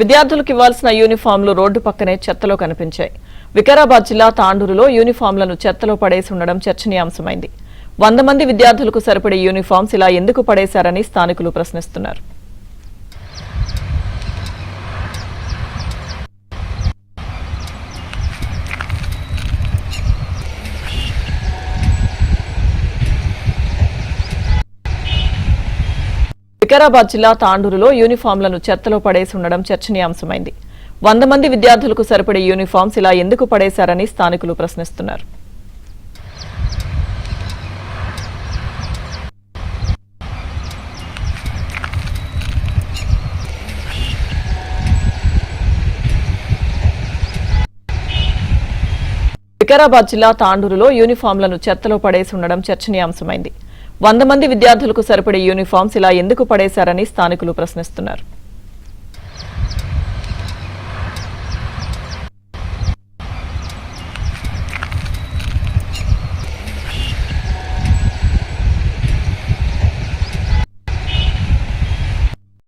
విద్యార్థులకు ఇవ్వాల్సిన యూనిఫామ్లు రోడ్డు పక్కనే చెత్తలో కనిపించాయి. వికారాబాద్ జిల్లా తాండూరులో యూనిఫామ్లను చెత్తలో పడేసి ఉండడం చర్చనీయాంశమైంది. 100 మంది విద్యార్థులకు సరిపడే యూనిఫామ్స్ ఇలా ఎందుకు పడేశారని స్థానికులు ప్రశ్నిస్తున్నారు. వికారాబాద్ జిల్లా తాండూరులో యూనిఫామ్లను చెత్తలో పడేసి ఉండడం చర్చనీయాంశమైంది. 100 మంది విద్యార్థులకు సరిపడే యూనిఫామ్స్ ఇలా ఎందుకు పడేశారని స్థానికులు ప్రశ్నిస్తున్నారు. వికారాబాద్ జిల్లా తాండూరులో యూనిఫామ్లను చెత్తలో పడేసి ఉండడం చర్చనీయాంశమైంది. 100 మంది విద్యార్థులకు సరిపడే యూనిఫామ్స్ ఇలా ఎందుకు పడేశారని స్థానికులు ప్రశ్నిస్తున్నారు.